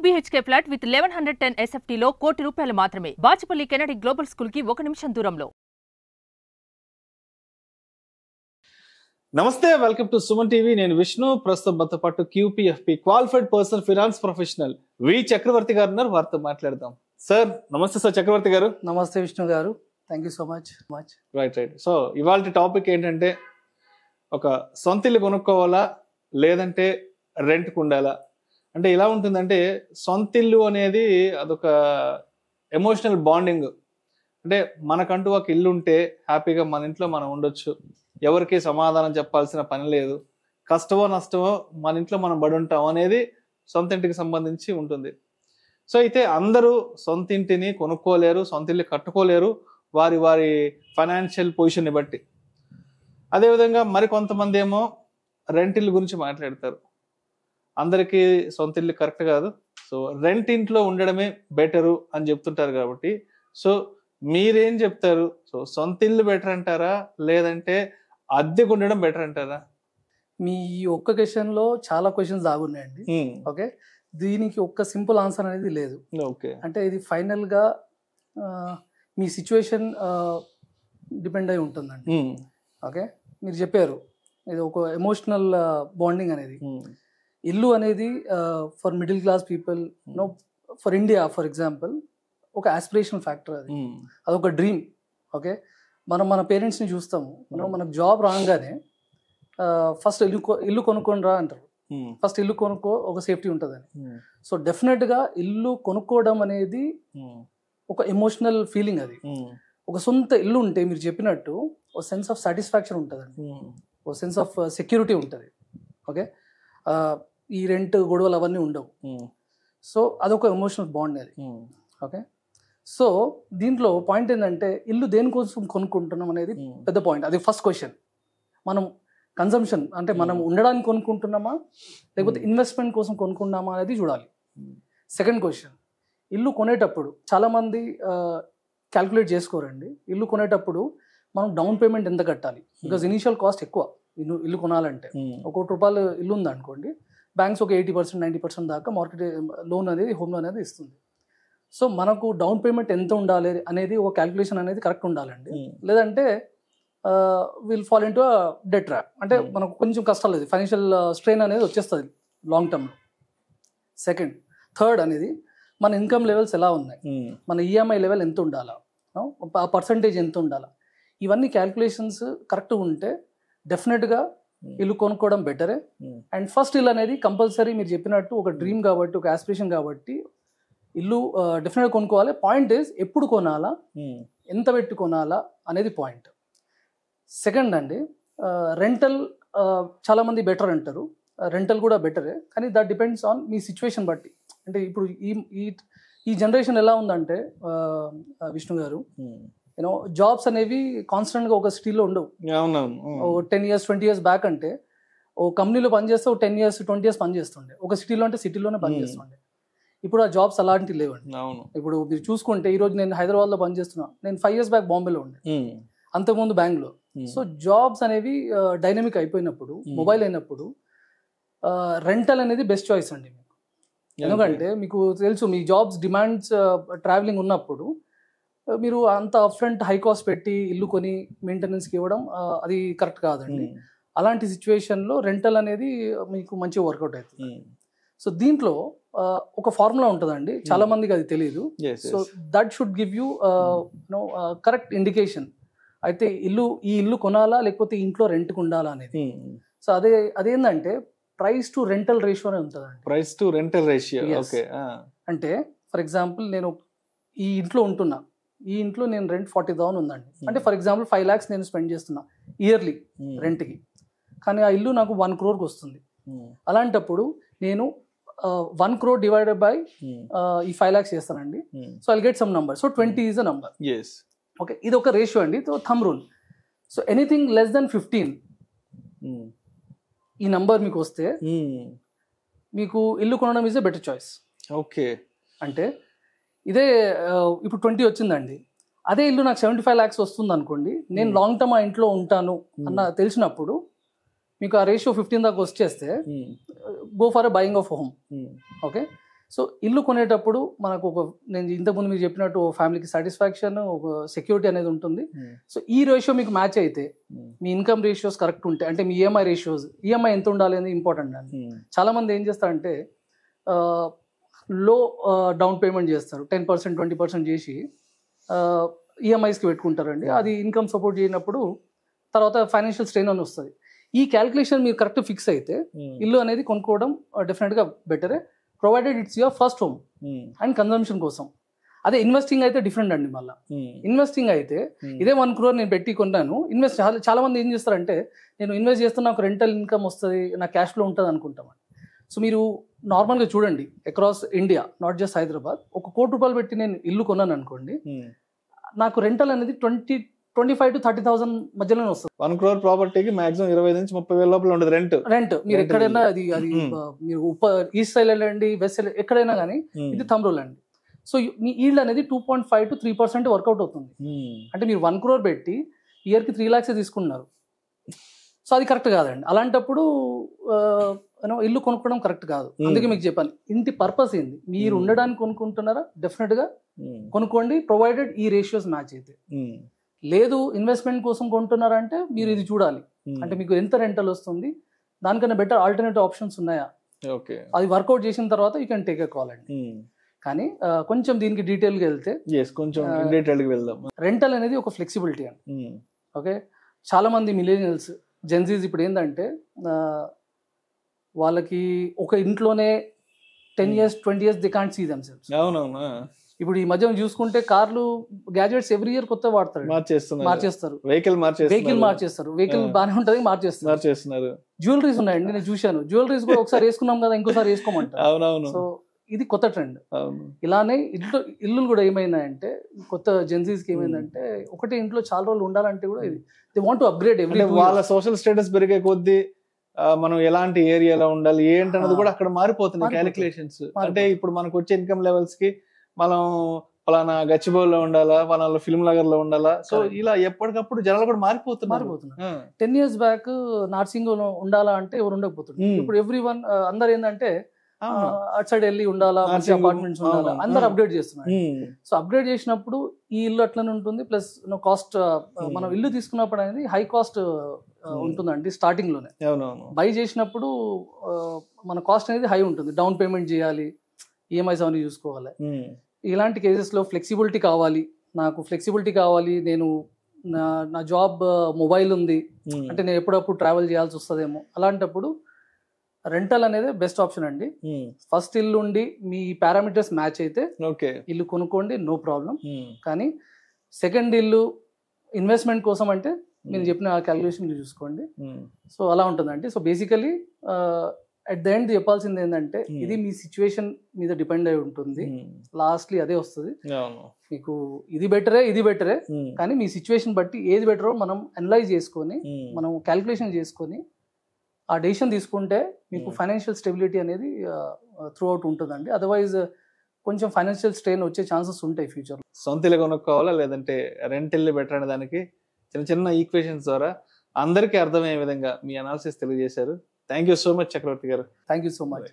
BHK flat with 1110 SFT లో ₹1 కోటి మాత్రమే. బాచుపల్లి కెనడి గ్లోబల్ స్కూల్ కి 1 నిమిషం దూరంలో. నమస్తే, వెల్కమ్ టు సుమన్ టీవీ. నేను విష్ణు. ప్రస్తుతం మనతో పాటు QPFP qualified person finance professional V Chakravarthi గారు ఉన్నారు. వారితో మాట్లాడదాం. సార్ నమస్తే. సార్ చక్రవర్తి గారు. నమస్తే విష్ణు గారు, thank you so much. Right. So ఇవాళ టాపిక్ ఏంటంటే, ఒక సొంత ఇల్లు కొనుక్కోవాలా లేదంటే రెంట్కి ఉండాలా? అంటే ఇలా ఉంటుందంటే, సొంత ఇల్లు అనేది అదొక ఎమోషనల్ బాండింగ్. అంటే మనకంటూ ఒక ఇల్లు ఉంటే హ్యాపీగా మన ఇంట్లో మనం ఉండొచ్చు, ఎవరికి సమాధానం చెప్పాల్సిన పని లేదు, కష్టమో నష్టమో మన ఇంట్లో మనం పడి ఉంటాం అనేది సొంత ఇంటికి సంబంధించి ఉంటుంది. సో అయితే అందరూ సొంత ఇంటిని కొనుక్కోలేరు, సొంత ఇల్లు కట్టుకోలేరు, వారి వారి ఫైనాన్షియల్ పొజిషన్ని బట్టి. అదేవిధంగా మరి కొంతమంది ఏమో రెంట్ ఇల్లు గురించి మాట్లాడతారు. అందరికీ సొంత ఇల్లు కరెక్ట్ కాదు, సో రెంట్ ఇంట్లో ఉండడమే బెటరు అని చెప్తుంటారు. కాబట్టి సో మీరేం చెప్తారు? సో సొంత ఇల్లు బెటర్ అంటారా లేదంటే అద్దెకు ఉండడం బెటర్ అంటారా? మీ ఒక్క క్వశ్చన్ లో చాలా క్వశ్చన్స్ దాగున్నాయండి. ఓకే, దీనికి ఒక్క సింపుల్ ఆన్సర్ అనేది లేదు. ఓకే, అంటే ఇది ఫైనల్ గా మీ సిచ్యువేషన్ డిపెండ్ అయి ఉంటుందండి. ఓకే, మీరు చెప్పారు ఇది ఒక ఎమోషనల్ బాండింగ్ అనేది. ఇల్లు అనేది for middle class people, no for India for example, ఒక ఆస్పిరేషన్ ఫ్యాక్టర్. అది అదొక డ్రీమ్. ఓకే, మనం మన పేరెంట్స్ని చూస్తాము, మనకు జాబ్ రాగానే ఫస్ట్ ఇల్లు కొనుక్కొని రా అంటారు. ఫస్ట్ ఇల్లు కొనుక్కో, ఒక సేఫ్టీ ఉంటుందని. సో డెఫినెట్గా ఇల్లు కొనుక్కోవడం అనేది ఒక ఎమోషనల్ ఫీలింగ్. అది ఒక సొంత ఇల్లు ఉంటే మీరు చెప్పినట్టు ఒక సెన్స్ ఆఫ్ సాటిస్ఫాక్షన్ ఉంటుందండి, ఒక సెన్స్ ఆఫ్ సెక్యూరిటీ ఉంటుంది. ఓకే, ఈ రెంట్ గొడవలు అవన్నీ ఉండవు. సో అదొక ఎమోషనల్ బాండ్ అది. ఓకే, సో దీంట్లో పాయింట్ ఏంటంటే, ఇల్లు దేనికోసం కొనుక్కుంటున్నాం అనేది పెద్ద పాయింట్. అది ఫస్ట్ క్వశ్చన్. మనం కన్సంప్షన్ అంటే మనం ఉండడానికి కొనుక్కుంటున్నామా లేకపోతే ఇన్వెస్ట్మెంట్ కోసం కొనుక్కుంటున్నామా అనేది చూడాలి. సెకండ్ క్వశ్చన్, ఇల్లు కొనేటప్పుడు చాలామంది క్యాల్కులేట్ చేసుకోరండి. ఇల్లు కొనేటప్పుడు మనం డౌన్ పేమెంట్ ఎంత కట్టాలి, బికాజ్ ఇనీషియల్ కాస్ట్ ఎక్కువ. ఇల్లు కొనాలంటే ₹1,00,000 ఇల్లు ఉందనుకోండి, బ్యాంక్స్ ఒక 80% 90% దాకా మార్కెట్ లోన్ అనేది, హోమ్ లోన్ అనేది ఇస్తుంది. సో మనకు డౌన్ పేమెంట్ ఎంత ఉండాలి అనేది ఒక క్యాల్కులేషన్ అనేది కరెక్ట్ ఉండాలండి. లేదంటే will fall into det trap. అంటే మనకు కొంచెం కష్టాలు, ఫైనాన్షియల్ స్ట్రెయిన్ అనేది వచ్చేస్తుంది లాంగ్ టర్మ్లో. సెకండ్, థర్డ్ అనేది మన ఇన్కమ్ లెవెల్స్ ఎలా ఉన్నాయి, మన ఈఎంఐ లెవెల్ ఎంత ఉండాలా, ఆ పర్సంటేజ్ ఎంత ఉండాలా, ఇవన్నీ క్యాల్కులేషన్స్ కరెక్ట్గా ఉంటే డెఫినెట్గా ఇల్లు కొనుక్కోవడం బెటరే. అండ్ ఫస్ట్ ఇల్లు అనేది కంపల్సరీ మీరు చెప్పినట్టు ఒక డ్రీమ్ కాబట్టి, ఒక ఆస్పిరేషన్ కాబట్టి ఇల్లు డెఫినెట్గా కొనుక్కోవాలి. పాయింట్ ఈజ్ ఎప్పుడు కొనాలా, ఎంత పెట్టి కొనాలా అనేది పాయింట్. సెకండ్ అండి, రెంటల్ చాలామంది బెటర్ అంటారు. రెంటల్ కూడా బెటరే, కానీ that depends on me situation బట్టి. అంటే ఇప్పుడు ఈ జనరేషన్ ఎలా ఉందంటే విష్ణు గారు, యూనో జాబ్స్ అనేవి కాన్స్టెంట్గా ఒక సిటీలో ఉండవు. 10 years 20 years బ్యాక్ అంటే ఓ కంపెనీలో పనిచేస్తే ఒక 10 years 20 years పనిచేస్తుండే, ఒక సిటీలో అంటే సిటీలోనే పనిచేస్తుండే. ఇప్పుడు ఆ జాబ్స్ అలాంటివి లేవండి. ఇప్పుడు మీరు చూసుకుంటే ఈరోజు నేను హైదరాబాద్లో పనిచేస్తున్నా, నేను 5 years బ్యాక్ బాంబేలో ఉండే, అంతకుముందు బెంగళూరు. సో జాబ్స్ అనేవి డైనమిక్ అయిపోయినప్పుడు, మొబైల్ అయినప్పుడు రెంటల్ అనేది బెస్ట్ చాయిస్ అండి మీకు. ఎందుకంటే మీకు తెలుసు, మీ జాబ్స్ డిమాండ్స్ ట్రావెలింగ్ ఉన్నప్పుడు మీరు అంత అప్ఫ్రంట్ హై కాస్ట్ పెట్టి ఇల్లు కొని మెయింటెనెన్స్కి ఇవ్వడం అది కరెక్ట్ కాదండి. అలాంటి సిచ్యువేషన్లో రెంటల్ అనేది మీకు మంచిగా వర్కౌట్ అవుతుంది. సో దీంట్లో ఒక ఫార్ములా ఉంటుందండి, చాలా మందికి అది తెలియదు. So that should give you correct indication. అయితే ఈ ఇల్లు కొనాలా లేకపోతే ఇంట్లో రెంట్కి ఉండాలా అనేది. సో అదేంటంటే ప్రైస్ టు రెంటల్ రేషియో అని ఉంటుందండి. Price to rental ratio. Okay, అంటే ఫర్ ఎగ్జాంపుల్ నేను ఈ ఇంట్లో ఉంటున్నా, ఈ ఇంట్లో నేను రెంట్ 40,000 ఉందండి. అంటే ఫర్ ఎగ్జాంపుల్ 5 lakhs నేను స్పెండ్ చేస్తున్నా ఇయర్లీ రెంట్కి, కానీ ఆ ఇల్లు నాకు 1 crore వస్తుంది. అలాంటప్పుడు నేను 1 crore డివైడెడ్ బై ఈ 5 lakhs చేస్తానండి. So I'll get some number. So 20 is a number. Okay, ఇది ఒక రేషియో అండి, thumb rule. So anything less than 15 ఈ నంబర్ మీకు వస్తే మీకు ఇల్లు కొనడం is a better choice. Okay, అంటే ఇదే ఇప్పుడు 20 వచ్చిందండి, అదే ఇల్లు నాకు 75 lakhs వస్తుంది అనుకోండి, నేను లాంగ్ టర్మ్ ఆ ఇంట్లో ఉంటాను అన్న తెలిసినప్పుడు మీకు ఆ రేషియో 15 దాకా వచ్చేస్తే go for a buying of home. Okay, so ఇల్లు కొనేటప్పుడు మనకు నేను ఇంతకుముందు మీకు చెప్పినట్టు ఫ్యామిలీకి సాటిస్ఫాక్షన్, ఒక సెక్యూరిటీ అనేది ఉంటుంది. సో ఈ రేషియో మీకు మ్యాచ్ అయితే, మీ ఇన్కమ్ రేషియోస్ కరెక్ట్ ఉంటాయి, అంటే మీ ఈఎంఐ రేషియోస్, ఈఎంఐ ఎంత ఉండాలి అనేది ఇంపార్టెంట్ అండి. చాలా మంది ఏం చేస్తారంటే లో డౌన్ పేమెంట్ చేస్తారు, 10%, 20% చేసి ఈఎంఐస్కి పెట్టుకుంటారండి. అది ఇన్కమ్ సపోర్ట్ చేయనప్పుడు తర్వాత ఫైనాన్షియల్ స్ట్రెయిన్ అని వస్తుంది. ఈ క్యాలిక్యులేషన్ మీరు కరెక్ట్ ఫిక్స్ అయితే ఇల్లు అనేది కొనుక్కోవడం డెఫినెట్గా బెటరే, provided it's your first home and consumption కోసం. అదే ఇన్వెస్టింగ్ అయితే డిఫరెంట్ అండి. మళ్ళీ ఇన్వెస్టింగ్ అయితే ఇదే 1 crore నేను పెట్టి కొన్నాను, ఇన్వెస్ట్ చాలా మంది ఏం చేస్తారంటే నేను ఇన్వెస్ట్ చేస్తున్నా, నాకు రెంటల్ ఇన్కమ్ వస్తుంది, నా క్యాష్ ఫ్లో ఉంటుంది అనుకుంటామని. సో మీరు నార్మల్గా చూడండి across India, not just Hyderabad, 1 కోటి రూపాయలు పెట్టి నేను ఇల్లు కొన్నాను అనుకోండి, నాకు రెంటల్ అనేది 25,000 to 30,000 మధ్యలోనే వస్తుంది. 1 crore ప్రాపర్టీకి మాక్సిమం 20,000 నుంచి 30,000 లోపల ఉంటుంది రెంట్. మీరు ఎక్కడైనా అది మీరు ఈస్ట్ సైడ్ వెళ్ళండి, వెస్ట్ సైడ్ ఎక్కడైనా కానీ ఇది థంబ్ రూల్ అండి. సో మీ ఈల్డ్ అనేది 2.5 to 3% వర్కౌట్ అవుతుంది. అంటే మీరు 1 crore పెట్టి ఇయర్కి 3 lakhs తీసుకున్నారు. సో అది కరెక్ట్ కాదండి. అలాంటప్పుడు ఇల్లు కొనుక్కోవడం కరెక్ట్ కాదు. అందుకే మీకు చెప్పాను, ఇంటి పర్పస్ ఏంది, మీరు ఉండడానికి కొనుక్కుంటున్నారా, డెఫినెట్గా కొనుక్కోండి, ప్రొవైడెడ్ ఈ రేషియోస్ మ్యాచ్ అయితే. లేదు ఇన్వెస్ట్మెంట్ కోసం కొంటున్నారంటే మీరు ఇది చూడాలి, అంటే మీకు ఎంత రెంటల్ వస్తుంది, దానికన్నా బెటర్ ఆల్టర్నేటివ్ ఆప్షన్స్ ఉన్నాయా, అది వర్కౌట్ చేసిన తర్వాత you can take a call అండి. కానీ కొంచెం దీనికి డీటెయిల్గా వెళ్తే, రెంటల్ అనేది ఒక ఫ్లెక్సిబిలిటీ అండి. ఓకే, చాలా మంది మిలేనియల్స్, జెన్జీస్ ఇప్పుడు ఏంటంటే వాళ్ళకి ఒక ఇంట్లోనే 10 years 20 years they can't see themselves. ఇప్పుడు ఈ మధ్య చూసుకుంటే కార్లు, గ్యాజెట్స్ ఎవ్రీ ఇయర్ కొత్త వాడతారు, మార్చేస్తారు, వెహికల్ మార్చేస్తారు, వెహికల్ బాగానే ఉంటుంది, మార్చేస్తున్నారు. జ్యువెలరీస్ ఉన్నాయండి, నేను చూశాను, జ్యువెలరీస్ కూడా ఒకసారి వేసుకున్నాం కదా ఇంకోసారి వేసుకోమంటారు. సో ఇది కొత్త ట్రెండ్. ఇలానే ఇల్లు కూడా ఏమైందంటే, కొత్త జెన్జీస్కి ఏమైందంటే, ఒకటి ఇంట్లో చాలా రోజులు ఉండాలంటే కూడా ఇది they want to upgrade every. వాళ్ళ సోషల్ స్టేటస్ పెరిగే కొద్దీ మనం ఎలాంటి ఏరియాలో ఉండాలి ఏంటన్నది కూడా అక్కడ మారిపోతుంది క్యాలిక్యులేషన్స్. అంటే ఇప్పుడు మనకు వచ్చే ఇన్కమ్ లెవెల్స్ కి మనం పలానా గచ్చిబౌలిలో ఉండాలా, పలానా ఫిల్మ్ నగర్ లో ఉండాలా, సో ఇలా ఎప్పటికప్పుడు జనాలు కూడా మారిపోతున్నారు. 10 years బ్యాక్ నార్సింగ్ ఉండాలా అంటే ఎవరు ఉండకపోతుంది. ఇప్పుడు ఎవ్రీ వన్ అందరు ఏంటంటే అటు సైడ్ వెళ్ళి ఉండాలా, అపార్ట్మెంట్స్ ఉండాలా, అందరు అప్గ్రేడ్ చేస్తున్నారు. సో అప్గ్రేడ్ చేసినప్పుడు ఈ ఇల్లు అట్లనే ఉంటుంది. ప్లస్ కాస్ట్, మనం ఇల్లు తీసుకున్నప్పుడు అనేది హై కాస్ట్ ఉంటుందండి స్టార్టింగ్ లోనే. బై చేసినప్పుడు మన కాస్ట్ అనేది హై ఉంటుంది, డౌన్ పేమెంట్ చేయాలి, ఈఎంఐస్ అవన్నీ చూసుకోవాలి. ఇలాంటి కేసెస్ లో ఫ్లెక్సిబిలిటీ కావాలి, నాకు ఫ్లెక్సిబిలిటీ కావాలి, నేను నా జాబ్ మొబైల్ ఉంది అంటే నేను ఎప్పుడప్పుడు ట్రావెల్ చేయాల్సి వస్తుందేమో, అలాంటప్పుడు రెంటల్ అనేది బెస్ట్ ఆప్షన్ అండి. ఫస్ట్ ఇల్లు ఉండి మీ పారామీటర్స్ మ్యాచ్ అయితే ఇల్లు కొనుక్కోండి, నో ప్రాబ్లం. కానీ సెకండ్ ఇల్లు ఇన్వెస్ట్మెంట్ కోసం అంటే నేను చెప్పిన క్యాలిక్యులేషన్ చూసుకోండి. సో అలా ఉంటుందండి. So basically at the end చెప్పాల్సింది ఏంటంటే, ఇది మీ సిచ్యువేషన్ మీద డిపెండ్ అయి ఉంటుంది, లాస్ట్లీ అదే వస్తుంది. మీకు ఇది బెటరే, కానీ మీ సిచ్యువేషన్ బట్టి ఏది బెటరో మనం అనలైజ్ చేసుకొని, మనం క్యాలిక్యులేషన్ చేసుకొని ఆ డెసిషన్ తీసుకుంటే మీకు ఫైనాన్షియల్ స్టెబిలిటీ అనేది త్రూ అవుట్ ఉంటుందండి. అదర్వైజ్ కొంచెం ఫైనాన్షియల్ స్ట్రెయిన్ వచ్చే ఛాన్సెస్ ఉంటాయి ఫ్యూచర్ లో. సొంత ఇల్లు కొనుక్కోవాలా లేదంటే రెంట్ ఇల్లు బెటర్ అనే దానికి చిన్న ఈక్వేషన్స్ ద్వారా అందరికీ అర్థమయ్యే విధంగా మీ అనాలిసిస్ తెలియజేశారు. థ్యాంక్ యూ సో మచ్ చక్రవర్తి గారు. Thank you so much.